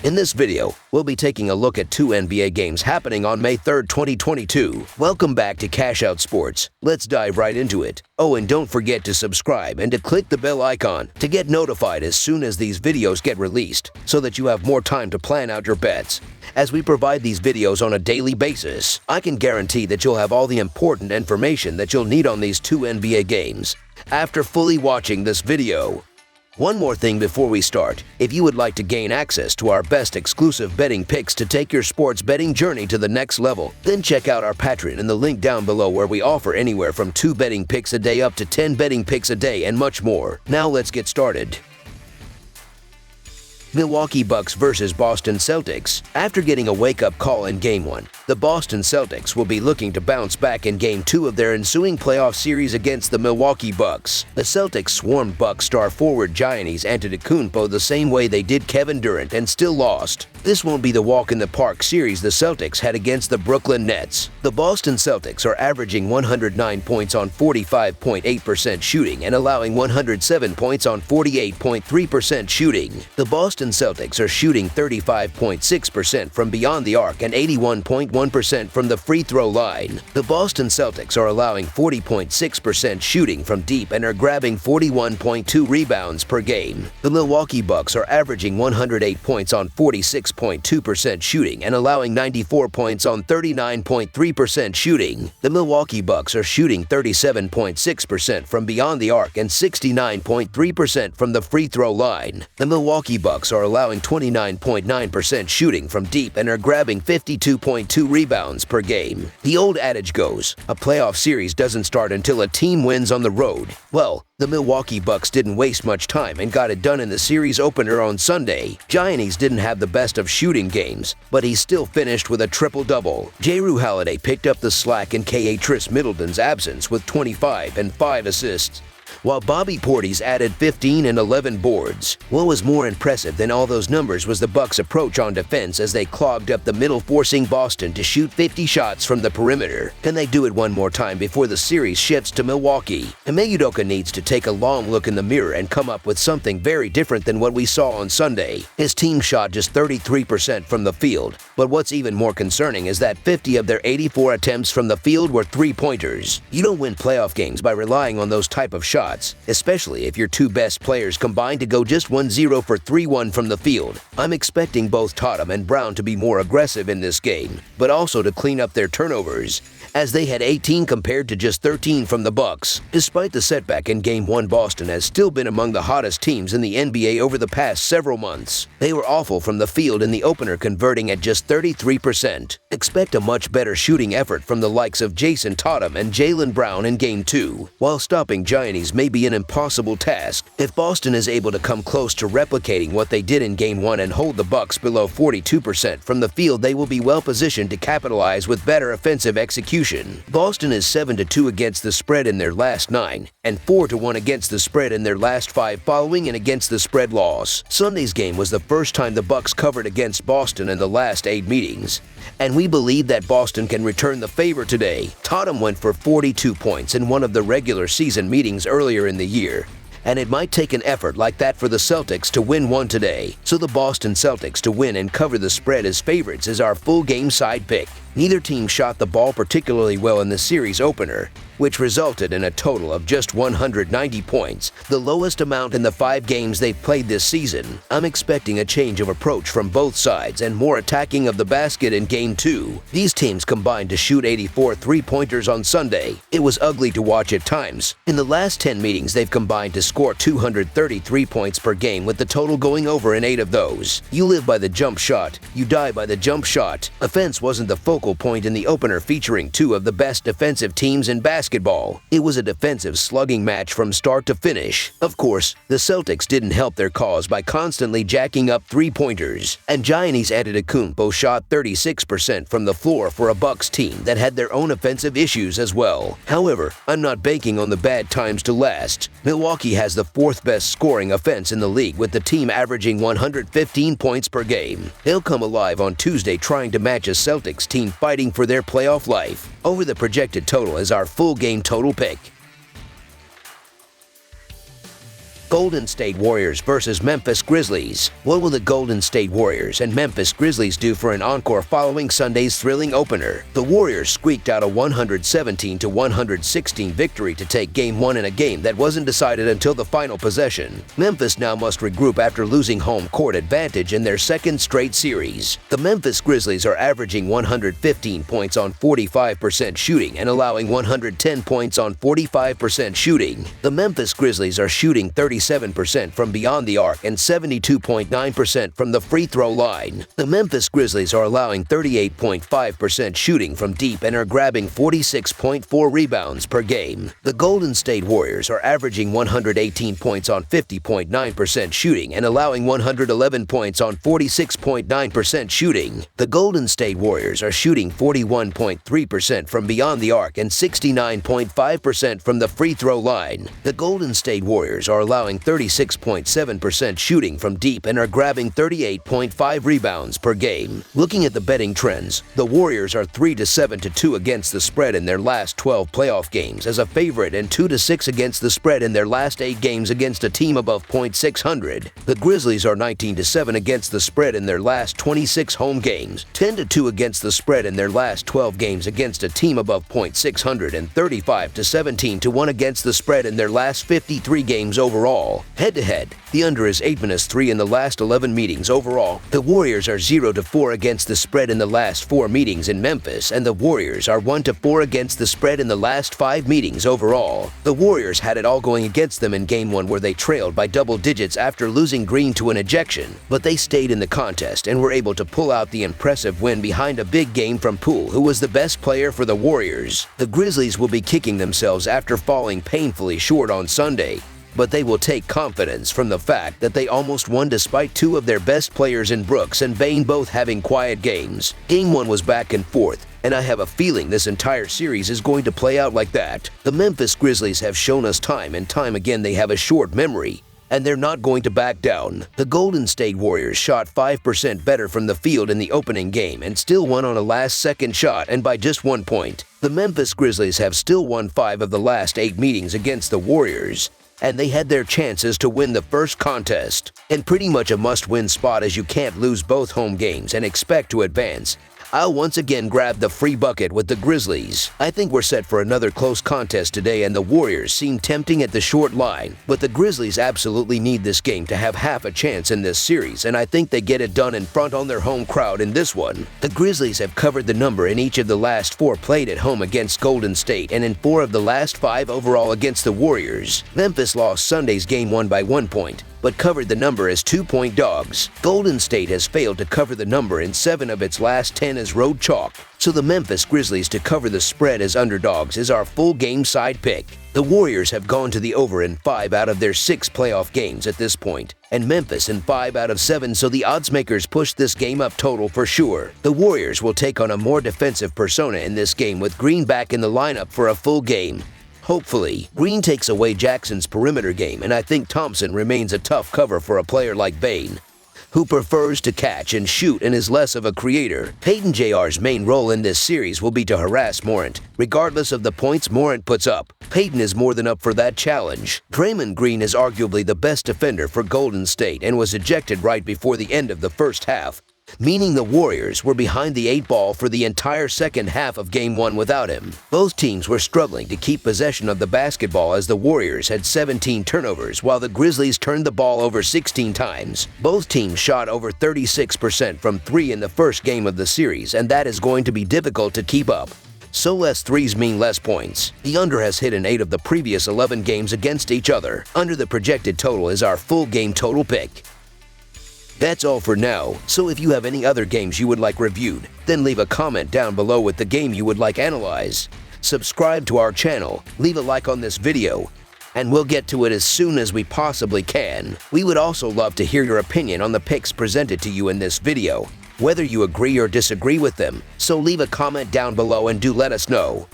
In this video, we'll be taking a look at two NBA games happening on May 3rd, 2022. Welcome back to Cash Out Sports. Let's dive right into it. Oh, and don't forget to subscribe and to click the bell icon to get notified as soon as these videos get released, so that you have more time to plan out your bets. As we provide these videos on a daily basis, I can guarantee that you'll have all the important information that you'll need on these two NBA games after fully watching this video. One more thing before we start. If you would like to gain access to our best exclusive betting picks to take your sports betting journey to the next level, then check out our Patreon in the link down below, where we offer anywhere from 2 betting picks a day up to 10 betting picks a day and much more. Now let's get started. Milwaukee Bucks versus Boston Celtics. After getting a wake-up call in Game 1, the Boston Celtics will be looking to bounce back in Game 2 of their ensuing playoff series against the Milwaukee Bucks. The Celtics swarmed Bucks star forward Giannis Antetokounmpo the same way they did Kevin Durant and still lost. This won't be the walk-in-the-park series the Celtics had against the Brooklyn Nets. The Boston Celtics are averaging 109 points on 45.8% shooting and allowing 107 points on 48.3% shooting. The Boston Celtics are shooting 35.6% from beyond the arc and 81.1% from the free throw line. The Boston Celtics are allowing 40.6% shooting from deep and are grabbing 41.2 rebounds per game. The Milwaukee Bucks are averaging 108 points on 46.2% shooting and allowing 94 points on 39.3% shooting. The Milwaukee Bucks are shooting 37.6% from beyond the arc and 69.3% from the free throw line. The Milwaukee Bucks are allowing 29.9% shooting from deep and are grabbing 52.2 rebounds per game. The old adage goes, a playoff series doesn't start until a team wins on the road. Well, the Milwaukee Bucks didn't waste much time and got it done in the series opener on Sunday. Giannis didn't have the best of shooting games, but he still finished with a triple-double. Jrue Holiday picked up the slack in Khris Middleton's absence with 25 and 5 assists, while Bobby Portis added 15 and 11 boards. What was more impressive than all those numbers was the Bucks' approach on defense as they clogged up the middle, forcing Boston to shoot 50 shots from the perimeter. Can they do it one more time before the series shifts to Milwaukee? Ime Udoka needs to take a long look in the mirror and come up with something very different than what we saw on Sunday. His team shot just 33% from the field, but what's even more concerning is that 50 of their 84 attempts from the field were three-pointers. You don't win playoff games by relying on those type of shots, especially if your two best players combined to go just 1-0 for 3-1 from the field. I'm expecting both Tatum and Brown to be more aggressive in this game, but also to clean up their turnovers, as they had 18 compared to just 13 from the Bucks. Despite the setback in Game 1, Boston has still been among the hottest teams in the NBA over the past several months. They were awful from the field in the opener, converting at just 33%. Expect a much better shooting effort from the likes of Jason Tatum and Jaylen Brown in Game 2. While stopping Giannis may be an impossible task, if Boston is able to come close to replicating what they did in Game 1 and hold the Bucks below 42% from the field, they will be well positioned to capitalize with better offensive execution. Boston is 7-2 against the spread in their last 9 and 4-1 against the spread in their last 5 following an against the spread loss. Sunday's game was the first time the Bucks covered against Boston in the last 8 meetings, and we believe that Boston can return the favor today. Tatum went for 42 points in one of the regular season meetings earlier in the year, and it might take an effort like that for the Celtics to win one today. So the Boston Celtics to win and cover the spread as favorites is our full game side pick. Neither team shot the ball particularly well in the series opener, which resulted in a total of just 190 points, the lowest amount in the 5 games they've played this season. I'm expecting a change of approach from both sides and more attacking of the basket in Game 2. These teams combined to shoot 84 three-pointers on Sunday. It was ugly to watch at times. In the last 10 meetings, they've combined to score 233 points per game, with the total going over in 8 of those. You live by the jump shot, you die by the jump shot. Offense wasn't the focal point in the opener, featuring 2 of the best defensive teams in basketball. It was a defensive slugging match from start to finish. Of course, the Celtics didn't help their cause by constantly jacking up three-pointers, and Giannis Antetokounmpo shot 36% from the floor for a Bucks team that had their own offensive issues as well. However, I'm not banking on the bad times to last. Milwaukee has the 4th best scoring offense in the league, with the team averaging 115 points per game. They'll come alive on Tuesday trying to match a Celtics team fighting for their playoff life. Over the projected total is our full game total pick. Golden State Warriors versus Memphis Grizzlies. What will the Golden State Warriors and Memphis Grizzlies do for an encore following Sunday's thrilling opener? The Warriors squeaked out a 117-116 victory to take Game 1 in a game that wasn't decided until the final possession. Memphis now must regroup after losing home court advantage in their second straight series. The Memphis Grizzlies are averaging 115 points on 45% shooting and allowing 110 points on 45% shooting. The Memphis Grizzlies are shooting 37% from beyond the arc and 72.9% from the free throw line. The Memphis Grizzlies are allowing 38.5% shooting from deep and are grabbing 46.4 rebounds per game. The Golden State Warriors are averaging 118 points on 50.9% shooting and allowing 111 points on 46.9% shooting. The Golden State Warriors are shooting 41.3% from beyond the arc and 69.5% from the free throw line. The Golden State Warriors are allowing 36.7% shooting from deep and are grabbing 38.5 rebounds per game. Looking at the betting trends, the Warriors are 3-7-2 against the spread in their last 12 playoff games as a favorite and 2-6 against the spread in their last 8 games against a team above .600. The Grizzlies are 19-7 against the spread in their last 26 home games, 10-2 against the spread in their last 12 games against a team above .600, and 35-17-1 against the spread in their last 53 games overall. Head-to-head, the under is 8-3 in the last 11 meetings overall. The Warriors are 0-4 against the spread in the last 4 meetings in Memphis, and the Warriors are 1-4 against the spread in the last 5 meetings overall. The Warriors had it all going against them in Game 1 where they trailed by double digits after losing Green to an ejection, but they stayed in the contest and were able to pull out the impressive win behind a big game from Poole, who was the best player for the Warriors. The Grizzlies will be kicking themselves after falling painfully short on Sunday, but they will take confidence from the fact that they almost won despite 2 of their best players in Brooks and Bane both having quiet games. Game 1 was back and forth, and I have a feeling this entire series is going to play out like that. The Memphis Grizzlies have shown us time and time again they have a short memory, and they're not going to back down. The Golden State Warriors shot 5% better from the field in the opening game and still won on a last-second shot and by just 1 point. The Memphis Grizzlies have still won 5 of the last 8 meetings against the Warriors, and they had their chances to win the first contest. And pretty much a must-win spot as you can't lose both home games and expect to advance. I'll once again grab the free bucket with the Grizzlies. I think we're set for another close contest today, and the Warriors seem tempting at the short line, but the Grizzlies absolutely need this game to have half a chance in this series, and I think they get it done in front on their home crowd in this one. The Grizzlies have covered the number in each of the last 4 played at home against Golden State and in 4 of the last 5 overall against the Warriors. Memphis lost Sunday's Game 1 by 1 point, but covered the number as 2-point dogs. Golden State has failed to cover the number in 7 of its last 10 as road chalk, so the Memphis Grizzlies to cover the spread as underdogs is our full game side pick. The Warriors have gone to the over in 5 out of their 6 playoff games at this point, and Memphis in 5 out of 7, so the odds makers push this game up total for sure. The Warriors will take on a more defensive persona in this game with Green back in the lineup for a full game. Hopefully, Green takes away Jackson's perimeter game, and I think Thompson remains a tough cover for a player like Bane, who prefers to catch and shoot and is less of a creator. Peyton Jr.'s main role in this series will be to harass Morant, regardless of the points Morant puts up. Peyton is more than up for that challenge. Draymond Green is arguably the best defender for Golden State and was ejected right before the end of the first half, meaning the Warriors were behind the 8 ball for the entire second half of Game 1 without him. Both teams were struggling to keep possession of the basketball as the Warriors had 17 turnovers while the Grizzlies turned the ball over 16 times. Both teams shot over 36% from 3 in the first game of the series, and that is going to be difficult to keep up. So less threes mean less points. The under has hit in 8 of the previous 11 games against each other. Under the projected total is our full game total pick. That's all for now, so if you have any other games you would like reviewed, then leave a comment down below with the game you would like analyzed. Subscribe to our channel, leave a like on this video, and we'll get to it as soon as we possibly can. We would also love to hear your opinion on the picks presented to you in this video, whether you agree or disagree with them, so leave a comment down below and do let us know.